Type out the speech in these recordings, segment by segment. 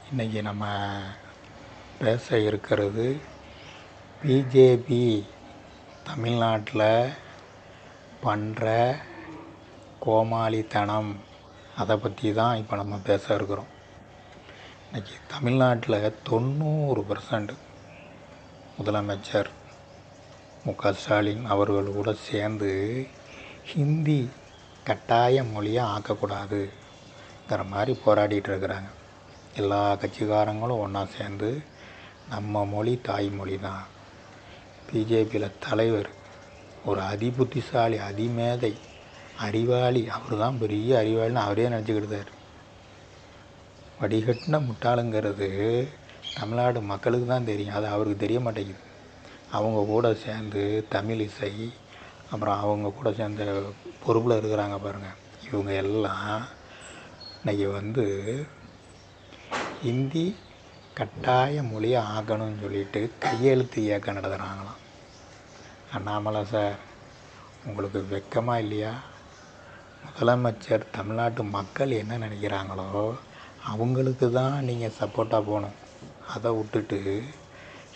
இன்றைக்கி நம்ம பேச இருக்கிறது பிஜேபி தமிழ்நாட்டில் பண்ணுற கோமாளித்தனம். அதை பற்றி தான் இப்போ நம்ம பேச இருக்கிறோம். இன்றைக்கி தமிழ்நாட்டில் 90% முதலமைச்சர் மு.க. ஸ்டாலின் அவர்கள் கூட சேர்ந்து ஹிந்தி கட்டாய மொழியாக ஆக்கக்கூடாதுங்கிற மாதிரி போராடிட்டு இருக்கிறாங்க. எல்லா கட்சிக்காரங்களும் ஒன்றா சேர்ந்து நம்ம மொழி தாய்மொழி தான். பிஜேபியில் தலைவர் ஒரு அதிபுத்திசாலி, அதிமேதை, அறிவாளி, அவர் தான் பெரிய அறிவாளின்னு அவரே நினச்சிக்கிட்டார். வடிகட்டின முட்டாளுங்கிறது தமிழ்நாடு மக்களுக்கு தான் தெரியும், அது அவருக்கு தெரிய மாட்டேங்குது. அவங்க கூட சேர்ந்து தமிழ் இசை, அப்புறம் அவங்க கூட சேர்ந்த பொறுப்பில் இருக்கிறாங்க பாருங்கள், இவங்க எல்லாம் இன்றைக்கி ஹிந்தி கட்டாய மொழியை ஆக்கணும்னு சொல்லிட்டு கையெழுத்து இயக்கம் நடத்துகிறாங்களாம். அண்ணாமலை சார், உங்களுக்கு வெக்கமாக இல்லையா? முதலமைச்சர் தமிழ்நாட்டு மக்கள் என்ன நினைக்கிறாங்களோ அவங்களுக்கு தான் நீங்கள் சப்போர்ட்டாக போகணும். அதை விட்டுட்டு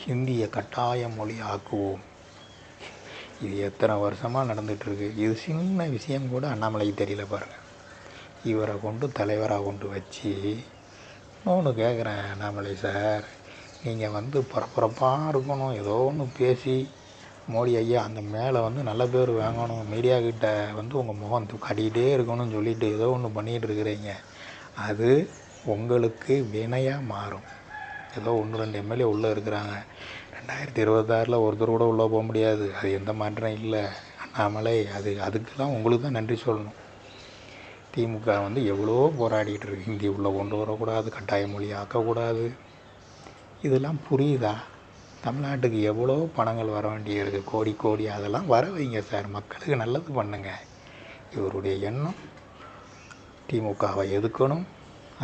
ஹிந்தியை கட்டாய மொழி ஆக்குவோம், இது எத்தனை வருஷமாக நடந்துகிட்ருக்கு. இது சின்ன விஷயம் கூட அண்ணாமலைக்கு தெரியல பாருங்கள். இவரை கொண்டு தலைவராக கொண்டு வச்சு இன்னொன்று கேட்குறேன், அண்ணாமலை சார், நீங்கள் பரபரப்பாக இருக்கணும், ஏதோ ஒன்று பேசி மோடி ஐயா அந்த மேலே நல்ல பேர் வாங்கணும், மீடியாக்கிட்ட உங்கள் முகம் காட்டிக்கிட்டே இருக்கணும்னு சொல்லிவிட்டு ஏதோ ஒன்று பண்ணிகிட்டு இருக்கிறீங்க. அது உங்களுக்கு வினையாக மாறும். ஏதோ 1-2 எம்எல்ஏ உள்ளே இருக்கிறாங்க, 2026 ஒருத்தர் கூட உள்ளே போக முடியாது. அது எந்த மாற்றம் இல்லை. அண்ணாமலை, அதுக்கெல்லாம் உங்களுக்கு தான் நன்றி சொல்லணும். திமுக எவ்வளோ போராடிட்டு இருக்கு, ஹிந்தி உள்ளே கொண்டு வரக்கூடாது, கட்டாய மொழி ஆக்கக்கூடாது. இதெல்லாம் புரியுதா? தமிழ்நாட்டுக்கு எவ்வளோ பணங்கள் வர வேண்டியிருக்கு, கோடி கோடி. அதெல்லாம் வர வைங்க சார், மக்களுக்கு நல்லது பண்ணுங்கள். இவருடைய எண்ணம் திமுகவை எதுக்கணும்,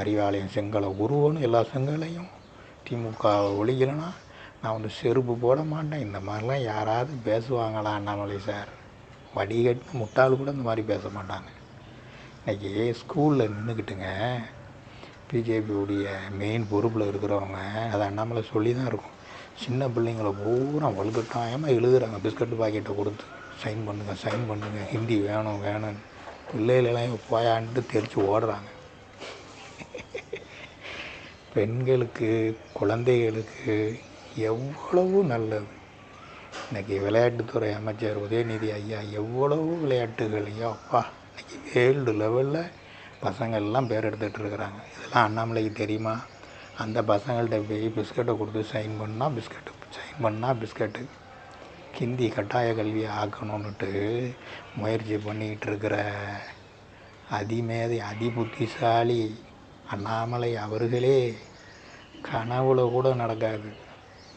அறிவாலயம் செங்கலை உருவணும், எல்லா செங்கலையும். திமுகவை ஒழிக்கலைன்னா நான் செருப்பு போட மாட்டேன். இந்த மாதிரிலாம் யாராவது பேசுவாங்களா? அண்ணாமலை சார், வடிகட்டின முட்டாள் கூட இந்த மாதிரி பேச மாட்டாங்க. இன்றைக்கி ஸ்கூலில் நின்றுக்கிட்டுங்க பிஜேபியுடைய மெயின் பொறுப்பில் இருக்கிறவங்க, அதை அண்ணாமலை சொல்லி தான் இருக்கும், சின்ன பிள்ளைங்களை பூரா வலுக்கட்டாயமாக எழுதுகிறாங்க, பிஸ்கட்டு பாக்கெட்டை கொடுத்து சைன் பண்ணுங்கள், ஹிந்தி வேணும்னு. பிள்ளைகளெல்லாம் போயான்ட்டு தெரித்து ஓடுறாங்க. பெண்களுக்கு, குழந்தைகளுக்கு எவ்வளவு நல்லது. இன்றைக்கி விளையாட்டுத்துறை அமைச்சர் உதயநிதி ஐயா எவ்வளவு விளையாட்டுகளையோ அப்பா, இன்றைக்கி வேர்ல்டு லெவலில் பசங்கள்லாம் பேர் எடுத்துகிட்டு இருக்கிறாங்க. இதெல்லாம் அண்ணாமலைக்கு தெரியுமா? அந்த பசங்கள்கிட்ட போய் பிஸ்கட்டை கொடுத்து சைன் பண்ணால் பிஸ்கட்டு, ஹிந்தி கட்டாய கல்வியை ஆக்கணுன்னுட்டு முயற்சி பண்ணிக்கிட்டு இருக்கிற அதிமேதை, அதிபுத்திசாலி அண்ணாமலை அவர்களே, கனவுல கூட நடக்காது.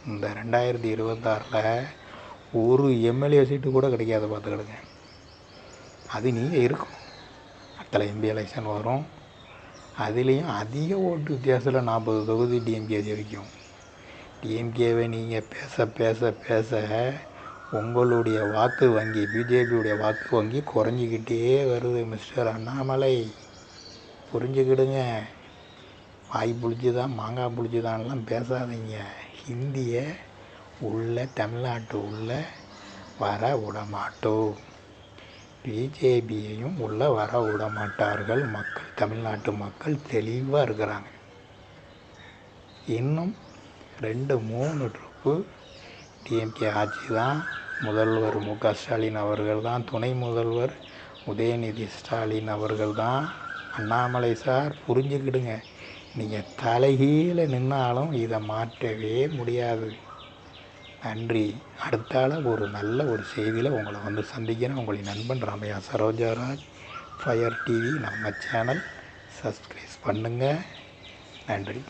இந்த 2026 ஒரு எம்எல்ஏ சீட்டு கூட கிடைக்காத பார்த்துக்கிடுங்க. அது நீங்கள் இருக்கும். அத்தனை எம்பி எலெக்ஷன் வரும், அதுலேயும் அதிக ஓட்டு வித்தியாசத்தில் 40 தொகுதி டிஎம்கே ஜெயிக்கும். டிஎம்கேவை நீங்கள் பேச உங்களுடைய வாக்கு வங்கி, பிஜேபியுடைய வாக்கு வங்கி குறைஞ்சிக்கிட்டே வருது. மிஸ்டர் அண்ணாமலை, புரிஞ்சுக்கிடுங்க. வாய் புளிச்சுதான் மாங்காய் புளிச்சுதான்லாம் பேசாதீங்க. ஹிந்தியை தமிழ்நாட்டு உள்ளே வர விடமாட்டோம், பிஜேபியையும் உள்ளே வர விடமாட்டார்கள். தமிழ்நாட்டு மக்கள் தெளிவாக இருக்கிறாங்க. இன்னும் 2-3 ட்ரிப்பு டிஎம்கே ஆட்சி தான். முதல்வர் மு.க. ஸ்டாலின் அவர்கள் தான், துணை முதல்வர் உதயநிதி ஸ்டாலின் அவர்கள் தான். அண்ணாமலை சார், புரிஞ்சுக்கிடுங்க. நீங்கள் தலைகீழ நின்னாலும் இதை மாற்றவே முடியாது. நன்றி. அடுத்தால ஒரு நல்ல செய்தியில் உங்களை சந்திக்கிறேன். உங்களின் நண்பன் ராமையா சரோஜாராஜ். ஃபயர் டிவி நம்ம சேனல் சப்ஸ்கிரைப் பண்ணுங்கள். நன்றி.